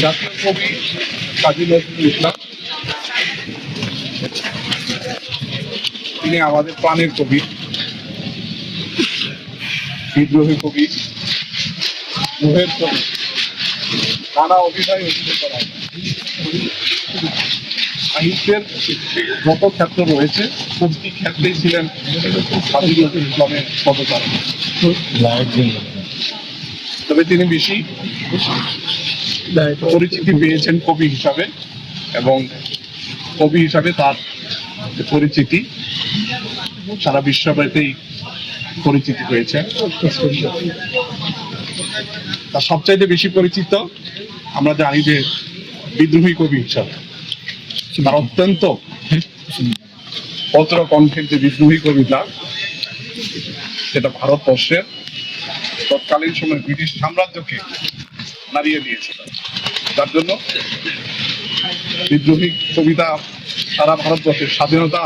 জাতীয় কবি কাজী নজরুল ইসলাম, তিনি আমাদের প্রাণের কবি, বিদ্রোহী কবি, মোহের কবি, নানা অভিনয় অভিনয় করা সাহিত্যের যত ক্ষেত্র রয়েছে প্রতিটি ক্ষেত্রেই ছিলেন কাজী নজরুল ইসলামের পদচারক। তবে তিনি বেশি পরিচিতি পেয়েছেন কবি হিসাবে, এবং কবি হিসাবে তার পরিচিতি সারা বিশ্বব্যাপী পরিচিতি পেয়েছে। তার সবচাইতে বেশি পরিচিত আমরা জানি যে বিদ্রোহী কবি হিসাবে। তার অত্যন্ত পত্র কণ্ঠের যে বিদ্রোহী কবিতা, সেটা ভারতবর্ষের তৎকালীন সময় ব্রিটিশ সাম্রাজ্যকে নাড়িয়ে দিয়েছিল। যার জন্য বিদ্রোহী কবিতা সারা ভারতবর্ষের স্বাধীনতা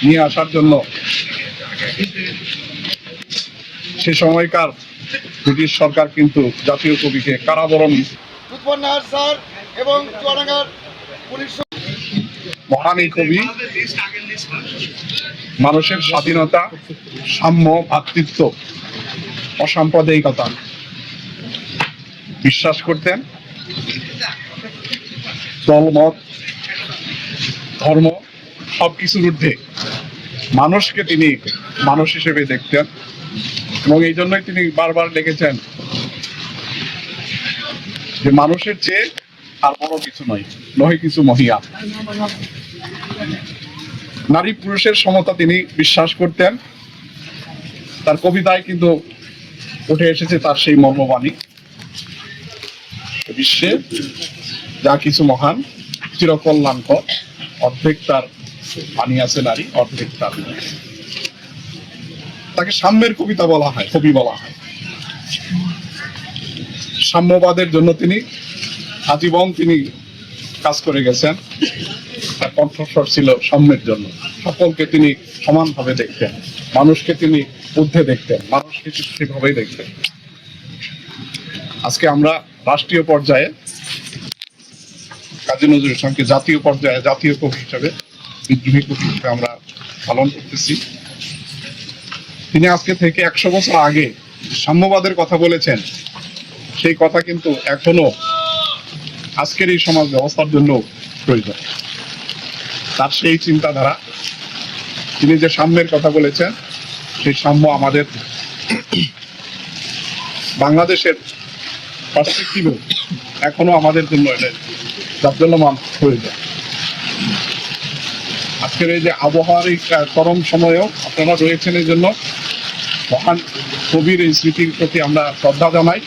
নিয়ে আসার জন্য সে সময়কার ব্রিটিশ সরকার কিন্তু জাতীয় কবিকে কারাবরণ। মহান এই কবি মানুষের স্বাধীনতা, সাম্য, ভ্রাতৃত্ব, অসাম্প্রদায়িকতা বিশ্বাস করতেন। দলমত, ধর্ম সবকিছুর ঊর্ধ্বে মানুষকে তিনি মানুষ হিসেবে দেখতেন, এবং এই জন্যই তিনি বারবার লিখেছেন যে মানুষের চেয়ে আর বড় কিছু নয়, নহে কিছু মহিয়া। নারী পুরুষের সমতা তিনি বিশ্বাস করতেন। তার কবিতায় কিন্তু উঠে এসেছে তার সেই মর্মবাণী, বিশ্বে যা কিছু মহান চিরকল্যাণকর, অর্ধেক তার বানিয়েছে নারী, অর্ধেক তার। তাকে সাম্যের কবিতা বলা হয়, কবি বলা হয়। সাম্যবাদের জন্য তিনি আজীবন তিনি কাজ করে গেছেন। তার কণ্ঠস্বর ছিল সাম্যের জন্য। সকলকে তিনি সমানভাবে দেখতেন, মানুষকে তিনি ঊর্ধ্বে দেখতেন, মানুষকে সেভাবেই দেখতেন। আজকে আমরা রাষ্ট্রীয় পর্যায়ে কাজী নজরুল ইসলামকে জাতীয় পর্যায়ে জাতীয় কবি হিসাবে, বিদ্রোহী কবি হিসেবে আমরা পালন করতেছি। তিনি আজকে থেকে 100 বছর আগে সাম্যবাদের কথা বলেছেন, সেই কথা কিন্তু এখনো আজকের এই সমাজ ব্যবস্থার জন্য প্রয়োজন। তার সেই চিন্তাধারা, তিনি যে সাম্যের কথা বলেছেন, সেই সাম্য আমাদের বাংলাদেশের পার্সপেক্টিভে এখনো আমাদের জন্য জাতীয়মান প্রয়োজন। আজকের এই যে আবহাওয়ার এই চরম সময়েও আপনারা রয়েছেন, এই জন্য মহান কবির এই স্মৃতির প্রতি আমরা শ্রদ্ধা জানাই।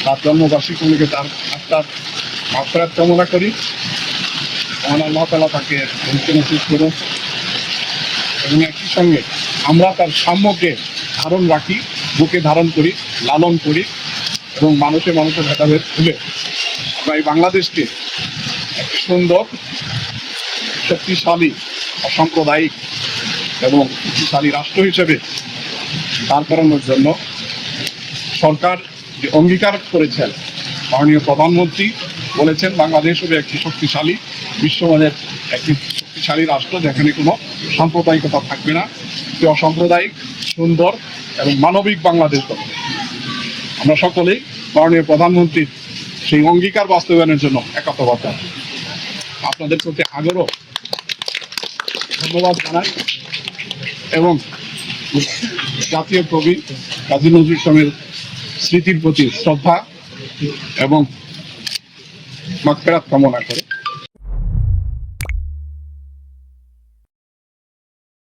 তার জন্মবার্ষিকীকে তার আত্মার মাগফিরাত কামনা করি। মহান আল্লাহ তাআলা তাকে নসিব করুন, এবং একই সঙ্গে আমরা তার সাম্যকে ধারণ রাখি, বুকে ধারণ করি, লালন করি, এবং মানুষের ভেদাভেদ ভুলে আমরা এই বাংলাদেশকে একটি সুন্দর, শক্তিশালী, অসাম্প্রদায়িক এবং শক্তিশালী রাষ্ট্র হিসেবে দাঁড় করানোর জন্য সরকার যে অঙ্গীকার করেছেন, মাননীয় প্রধানমন্ত্রী বলেছেন বাংলাদেশ হবে একটি শক্তিশালী, বিশ্বমানের একটি শক্তিশালী রাষ্ট্র, যেখানে কোনো সাম্প্রদায়িকতা থাকবে না, একটি অসাম্প্রদায়িক, সুন্দর এবং মানবিক বাংলাদেশ হবে। আমরা সকলেই মাননীয় প্রধানমন্ত্রীর সেই অঙ্গীকার বাস্তবায়নের জন্য একাত্মবদ্ধ। আপনাদের প্রতি আগ্রহ ধন্যবাদ জানাই, এবং জাতীয় কবি কাজী নজরুল ইসলামের স্মৃতির প্রতি শ্রদ্ধা এবং মাগফিরাত কামনা করে